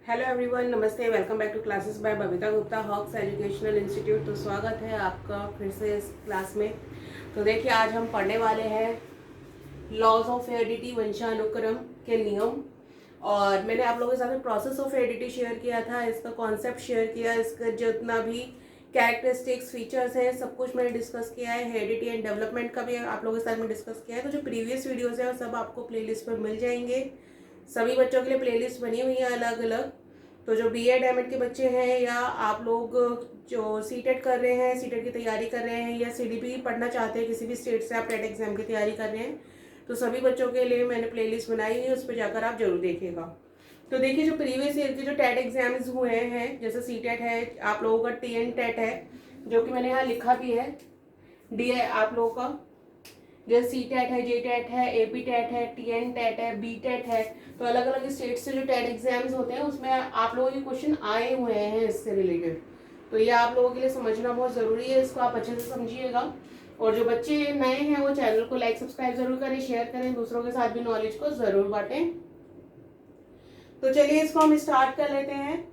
Hello everyone, नमस्ते। Welcome back to classes by Babita Gupta, Hawks educational institute. तो स्वागत है आपका फिर से इस क्लास में। तो देखिए, आज हम पढ़ने वाले हैं लॉज ऑफ हेरिडिटी, वंशानुक्रम के नियम। और मैंने आप लोगों के साथ प्रोसेस ऑफ हेरिडिटी शेयर किया था, इसका कॉन्सेप्ट शेयर किया, इसका जितना भी कैरेक्टरिस्टिक्स फीचर्स है सब कुछ मैंने डिस्कस किया है। हेरिडिटी एंड डेवलपमेंट का भी आप लोगों के साथ में डिस्कस किया है। तो जो प्रीवियस वीडियोस है वो सब आपको प्लेलिस्ट पर मिल जाएंगे। सभी बच्चों के लिए प्लेलिस्ट बनी हुई है अलग अलग। तो जो बीएड एमएड के बच्चे हैं या आप लोग जो सीटेट कर रहे हैं, सीटेट की तैयारी कर रहे हैं या सीडीपी पढ़ना चाहते हैं, किसी भी स्टेट से आप टेट एग्जाम की तैयारी कर रहे हैं, तो सभी बच्चों के लिए मैंने प्लेलिस्ट बनाई हुई है, उस पर जाकर आप जरूर देखिएगा। तो देखिए, जो प्रीवियस ईयर के जो टेट एग्जाम्स हुए हैं, जैसे सीटेट है, आप लोगों का टीएन टेट है, जो कि मैंने यहाँ लिखा भी है, डी आप लोगों का जैसे सी टेट है, जे टेट है, एपी टेट है, टीएन टेट है, बी टेट है। तो अलग अलग स्टेट से जो टेट एग्जाम्स होते हैं उसमें आप लोगों के क्वेश्चन आए हुए हैं इससे रिलेटेड। तो ये आप लोगों के लिए समझना बहुत ज़रूरी है, इसको आप अच्छे से समझिएगा। और जो बच्चे नए हैं वो चैनल को लाइक सब्सक्राइब जरूर करें, शेयर करें, दूसरों के साथ भी नॉलेज को ज़रूर बांटें। तो चलिए इसको हम स्टार्ट कर लेते हैं।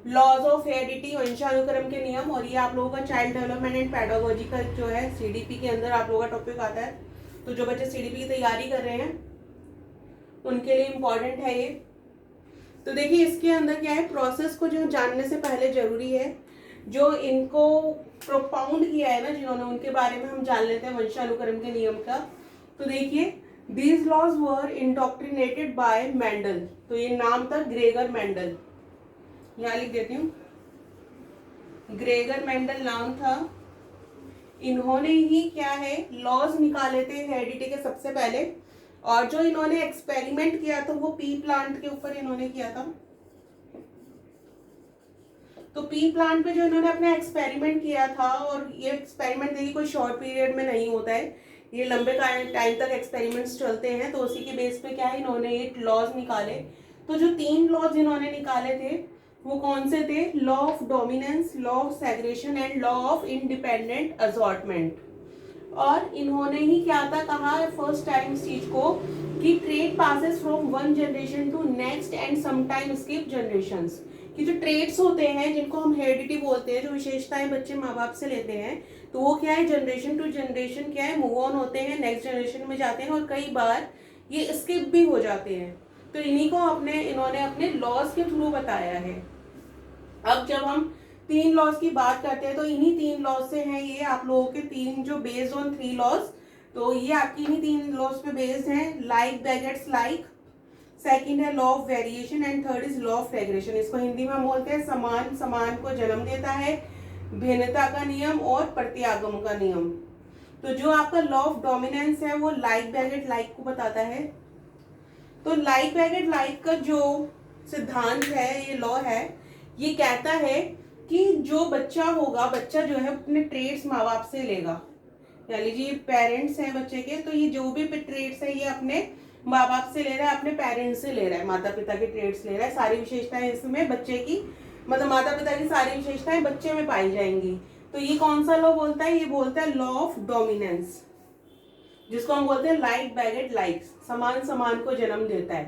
लॉज ऑफ हेरिडिटी, वंशानुक्रम के नियम। और ये आप लोगों का चाइल्ड डेवलपमेंट एंड पेडागोजी का जो है सीडीपी के अंदर आप लोगों का टॉपिक आता है। तो जो बच्चे सीडीपी की तैयारी कर रहे हैं उनके लिए इम्पोर्टेंट है ये। तो देखिए, इसके अंदर क्या है, प्रोसेस को जो जानने से पहले जरूरी है, जो इनको प्रोपाउंड किया है ना जिन्होंने, उनके बारे में हम जान लेते हैं वंशानुक्रम के नियम का। तो देखिए, these laws were indoctrinated by Mendel. तो ये नाम था ग्रेगर मेंडल, यहाँ लिख देती हूँ, ग्रेगर मेंडल नाम था। इन्होंने ही क्या है, लॉज निकाले थे हेरिडिटी के सबसे पहले। और जो इन्होंने एक्सपेरिमेंट किया था वो पी प्लांट के ऊपर इन्होंने किया था। तो पी प्लांट पे जो इन्होंने अपना एक्सपेरिमेंट किया था, और ये एक्सपेरिमेंट देखिए कोई शॉर्ट पीरियड में नहीं होता है, ये लंबे टाइम तक एक्सपेरिमेंट्स चलते हैं। तो उसी के बेस पे क्या है, इन्होंने ये लॉज निकाले। तो जो 3 लॉज इन्होंने निकाले थे वो कौन से थे, law of dominance, law of segregation and law of independent assortment. और इन्होंने ही क्या था कहा फर्स्ट टाइम इस चीज को, कि trade passes from one generation to next and sometime skip generations. कि जो ट्रेड्स होते हैं जिनको हम हेरिडिटी बोलते हैं, जो विशेषताएं बच्चे माँ बाप से लेते हैं, तो वो क्या है, जनरेशन टू जनरेशन क्या है, मूव ऑन होते हैं, नेक्स्ट जनरेशन में जाते हैं, और कई बार ये स्किप भी हो जाते हैं। तो इन्हीं को इन्होंने अपने लॉज के थ्रू बताया है। अब जब हम 3 लॉज की बात करते हैं तो इन्हीं 3 लॉज से हैं ये आप लोगों के 3 जो बेस्ड ऑन 3 लॉज। तो ये आपकी इन्हीं 3 लॉज पे बेस्ड हैं। लाइक बेगेट्स लाइक, सेकंड है law of variation, and third is law of regression. इसको हिंदी में हम बोलते हैं समान समान को जन्म देता है, भिन्नता का नियम और प्रत्यागम का नियम। तो जो आपका लॉ ऑफ डोमिनेंस है वो लाइक बेगेट लाइक को बताता है। तो लाइक बेगेट लाइक का जो सिद्धांत है, ये लॉ है, ये कहता है कि जो बच्चा होगा, बच्चा जो है अपने ट्रेड्स माँ बाप से लेगा। यानी लीजिए पेरेंट्स हैं बच्चे के, तो ये जो भी ट्रेड्स है ये अपने माँ बाप से ले रहा है, अपने पेरेंट्स से ले रहा है, माता पिता के ट्रेड्स ले रहा है। सारी विशेषताएं इसमें बच्चे की, मतलब माता पिता की सारी विशेषताएं बच्चे में पाई जाएंगी। तो ये कौन सा लॉ बोलता है, ये बोलता है लॉ ऑफ डोमिनेंस, जिसको हम बोलते हैं लाइक बेगेट लाइक, समान समान को जन्म देता है।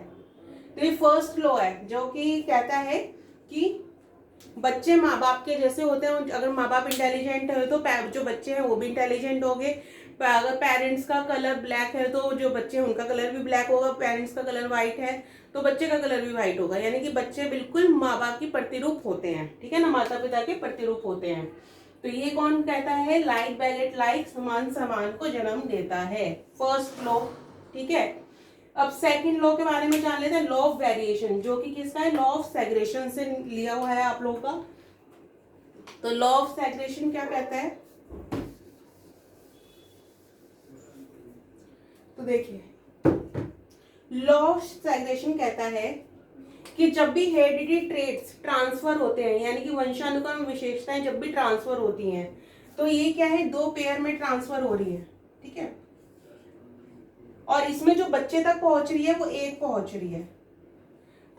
तो ये फर्स्ट लॉ है जो कि कहता है कि बच्चे माँ बाप के जैसे होते हैं। अगर माँ बाप इंटेलिजेंट है तो जो बच्चे हैं वो भी इंटेलिजेंट होंगे। अगर पेरेंट्स का कलर ब्लैक है तो जो बच्चे हैं उनका कलर भी ब्लैक होगा। पेरेंट्स का कलर व्हाइट है तो बच्चे का कलर भी व्हाइट होगा। यानी कि बच्चे बिल्कुल माँ बाप की प्रतिरूप होते हैं, ठीक है ना, माता पिता के प्रतिरूप होते हैं। तो ये कौन कहता है, लाइक बेगेट लाइक, समान समान को जन्म देता है, फर्स्ट लॉ, ठीक है। अब सेकंड लॉ के बारे में जान लेते हैं, लॉ ऑफ वेरिएशन, जो कि किसका है, लॉ ऑफ सेग्रेशन से लिया हुआ है आप लोगों का। तो लॉ ऑफ सेग्रेशन क्या कहता है, तो देखिए लॉ ऑफ सेग्रेशन कहता है कि जब भी हेरिडिटी ट्रेट्स ट्रांसफर होते हैं, यानी कि वंशानुक्रम विशेषताएं जब भी ट्रांसफर होती हैं, तो ये क्या है, 2 पेयर में ट्रांसफर हो रही है, ठीक है। और इसमें जो बच्चे तक पहुंच रही है वो एक पहुंच रही है।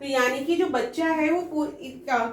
तो यानी कि जो बच्चा है वो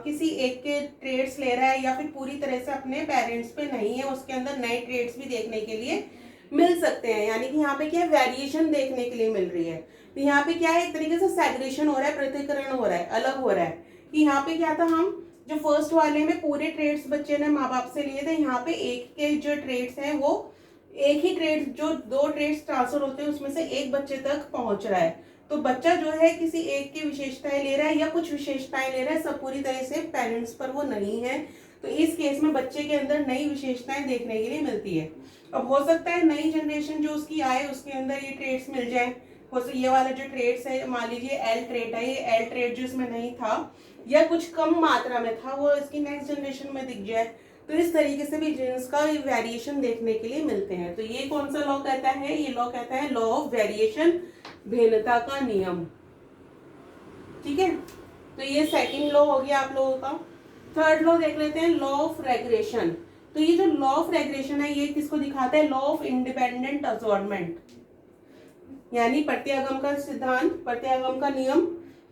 किसी एक के ट्रेड्स ले रहा है, या फिर पूरी तरह से अपने पेरेंट्स पे नहीं है, उसके अंदर नए ट्रेड्स भी देखने के लिए मिल सकते हैं। यानी कि यहाँ पे क्या वेरिएशन देखने के लिए मिल रही है। तो यहाँ पे क्या है, एक तरीके से सेग्रेशन हो रहा है, पृथक्करण हो रहा है, अलग हो रहा है। कि यहाँ पे क्या था, हम जो फर्स्ट वाले में पूरे ट्रेड्स बच्चे ने माँ बाप से लिए थे, यहाँ पे एक के जो ट्रेड्स हैं वो एक ही ट्रेड्स, जो 2 ट्रेड्स ट्रांसफर होते हैं उसमें से एक बच्चे तक पहुंच रहा है। तो बच्चा जो है किसी एक की विशेषताएं ले रहा है या कुछ विशेषताएं ले रहा है, सब पूरी तरह से पेरेंट्स पर वो नहीं है। तो इस केस में बच्चे के अंदर नई विशेषताएं देखने के लिए मिलती है। अब हो सकता है नई जनरेशन जो उसकी आए उसके अंदर ये ट्रेड्स मिल जाए। ये वाला जो ट्रेड्स है, मान लीजिए एल ट्रेड है, ये एल ट्रेड जो इसमें नहीं था या कुछ कम मात्रा में था, वो इसकी नेक्स्ट जनरेशन में दिख जाए। तो इस तरीके से भी जीन्स का वेरिएशन देखने के लिए मिलते हैं। तो ये कौन सा लॉ कहता है, ये लॉ कहता है लॉ ऑफ वेरिएशन, भिन्नता का नियम। ठीक है, तो ये सेकंड लॉ हो गया आप लोगों का। थर्ड लॉ देख लेते हैं, लॉ ऑफ रेग्रेशन। तो ये जो लॉ ऑफ रेग्रेशन है ये किसको दिखाता है, लॉ ऑफ इंडिपेंडेंट अजॉर्नमेंट, यानी प्रत्यागम का सिद्धांत, प्रत्यागम का नियम।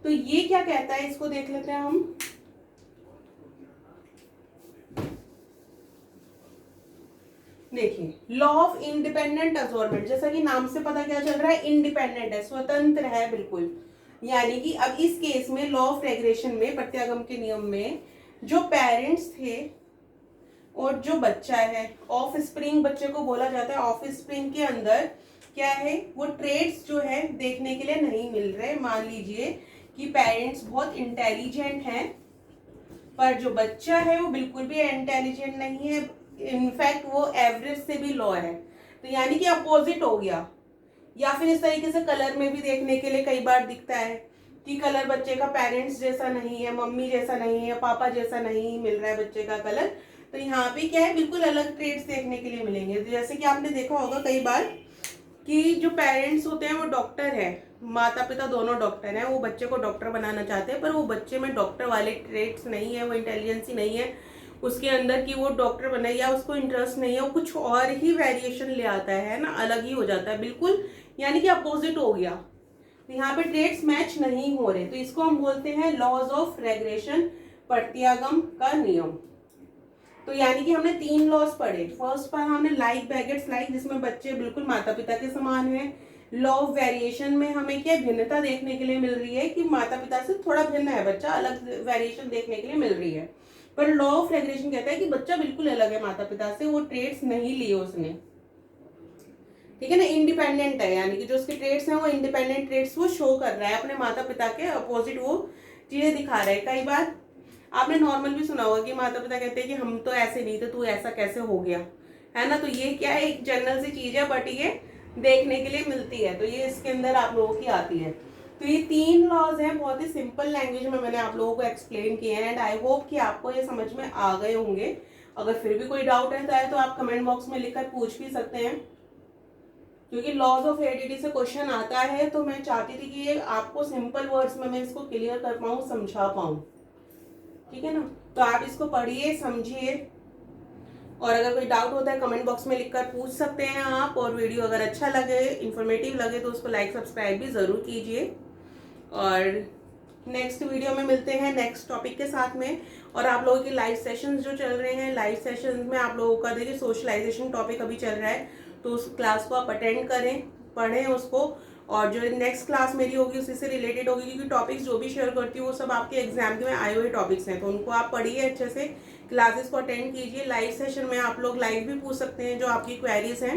तो ये क्या कहता है, इसको देख लेते हैं हम। देखिए, लॉ ऑफ इंडिपेंडेंट अजॉर्नमेंट, जैसा कि नाम से पता क्या चल रहा है, इंडिपेंडेंट है, स्वतंत्र है बिल्कुल। यानी कि अब इस केस में लॉ ऑफ रेग्रेशन में, प्रत्यागम के नियम में, जो पेरेंट्स थे और जो बच्चा है, ऑफ स्प्रिंग बच्चे को बोला जाता है, ऑफ स्प्रिंग के अंदर क्या है, वो ट्रेड्स जो है देखने के लिए नहीं मिल रहे। मान लीजिए कि पेरेंट्स बहुत इंटेलिजेंट हैं पर जो बच्चा है वो बिल्कुल भी इंटेलिजेंट नहीं है, इनफैक्ट वो एवरेज से भी लो है। तो यानी कि अपोजिट हो गया। या फिर इस तरीके से कलर में भी देखने के लिए कई बार दिखता है कि कलर बच्चे का पेरेंट्स जैसा नहीं है, मम्मी जैसा नहीं है, पापा जैसा नहीं मिल रहा है बच्चे का कलर। तो यहाँ पे क्या है, बिल्कुल अलग ट्रेड्स देखने के लिए मिलेंगे। जैसे कि आपने देखा होगा कई बार कि जो पेरेंट्स होते हैं वो डॉक्टर है, माता पिता दोनों डॉक्टर हैं, वो बच्चे को डॉक्टर बनाना चाहते हैं पर वो बच्चे में डॉक्टर वाले ट्रेड्स नहीं है, वो इंटेलिजेंसी नहीं है उसके अंदर कि वो डॉक्टर बने, या उसको इंटरेस्ट नहीं है, वो कुछ और ही वेरिएशन ले आता है ना, अलग ही हो जाता है बिल्कुल, यानी कि अपोजिट हो गया। तो यहाँ पे ट्रेड्स मैच नहीं हो रहे, तो इसको हम बोलते हैं लॉज ऑफ रेग्रेशन, प्रत्यागम का नियम। तो यानी कि हमने 3 लॉज पढ़े। फर्स्ट पर हमने लाइक बेगेट्स लाइक, जिसमें बच्चे बिल्कुल माता पिता के समान हैं। लॉ ऑफ वेरिएशन में हमें क्या भिन्नता देखने के लिए मिल रही है कि माता पिता से थोड़ा भिन्न है बच्चा, अलग वेरिएशन देखने के लिए मिल रही है। पर लॉ ऑफ रेग्रेशन कहता है कि बच्चा बिल्कुल अलग है माता पिता से, वो ट्रेड्स नहीं लिए उसने, ठीक है ना, इंडिपेंडेंट है, यानी कि जो उसके ट्रेड्स हैं वो इंडिपेंडेंट ट्रेड्स वो शो कर रहा है, अपने माता पिता के अपोजिट वो चीजें दिखा रहा है। कई बार आपने नॉर्मल भी सुना होगा कि माता पिता कहते हैं कि हम तो ऐसे नहीं थे, तू ऐसा कैसे हो गया, है ना। तो ये क्या है, एक जनरल सी चीज है बट ये देखने के लिए मिलती है, तो ये इसके अंदर आप लोगों की आती है। तो ये 3 लॉज हैं, बहुत ही सिंपल लैंग्वेज में मैंने आप लोगों को एक्सप्लेन किए हैं एंड आई होप कि आपको ये समझ में आ गए होंगे। अगर फिर भी कोई डाउट रहता है तो आप कमेंट बॉक्स में लिखकर पूछ भी सकते हैं, क्योंकि लॉज ऑफ हेरिडिटी से क्वेश्चन आता है तो मैं चाहती थी कि ये आपको सिंपल वर्ड्स में मैं इसको क्लियर कर पाऊँ, समझा पाऊँ, ठीक है ना। तो आप इसको पढ़िए, समझिए, और अगर कोई डाउट होता है कमेंट बॉक्स में लिखकर पूछ सकते हैं आप। और वीडियो अगर अच्छा लगे, इन्फॉर्मेटिव लगे तो उसको लाइक सब्सक्राइब भी ज़रूर कीजिए। और नेक्स्ट वीडियो में मिलते हैं नेक्स्ट टॉपिक के साथ में। और आप लोगों के लाइव सेशंस जो चल रहे हैं, लाइव सेशंस में आप लोगों का देखिए सोशलाइजेशन टॉपिक अभी चल रहा है, तो उस क्लास को आप अटेंड करें, पढ़ें उसको, और जो नेक्स्ट क्लास मेरी होगी उसी से रिलेटेड होगी, क्योंकि टॉपिक्स जो भी शेयर करती हूँ वो सब आपके एग्जाम में आए हुए टॉपिक्स हैं, तो उनको आप पढ़िए अच्छे से, क्लासेस को अटेंड कीजिए। लाइव सेशन में आप लोग लाइव भी पूछ सकते हैं जो आपकी क्वेरीज हैं,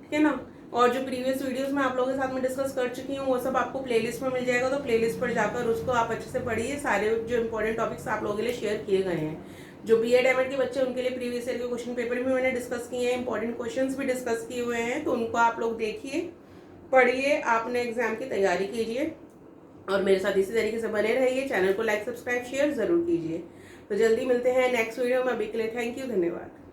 ठीक है ना। और जो प्रीवियस वीडियोस में आप लोगों के साथ में डिस्कस कर चुकी हूँ वो सब आपको प्लेलिस्ट में मिल जाएगा, तो प्लेलिस्ट पर जाकर उसको आप अच्छे से पढ़िए। सारे जो इंपॉर्टेंट टॉपिक्स आप लोगों के लिए शेयर किए गए हैं, जो BEd MAd के बच्चे उनके लिए प्रीवियस ईयर के क्वेश्चन पेपर भी मैंने डिस्कस किए हैं, इंपॉर्टेंट क्वेश्चंस भी डिस्कस किए हुए हैं, तो उनको आप लोग देखिए, पढ़िए, आपने एग्जाम की तैयारी कीजिए और मेरे साथ इसी तरीके से बने रहिए। चैनल को लाइक सब्सक्राइब शेयर जरूर कीजिए। तो जल्दी मिलते हैं नेक्स्ट वीडियो में, अभी के लिए थैंक यू, धन्यवाद।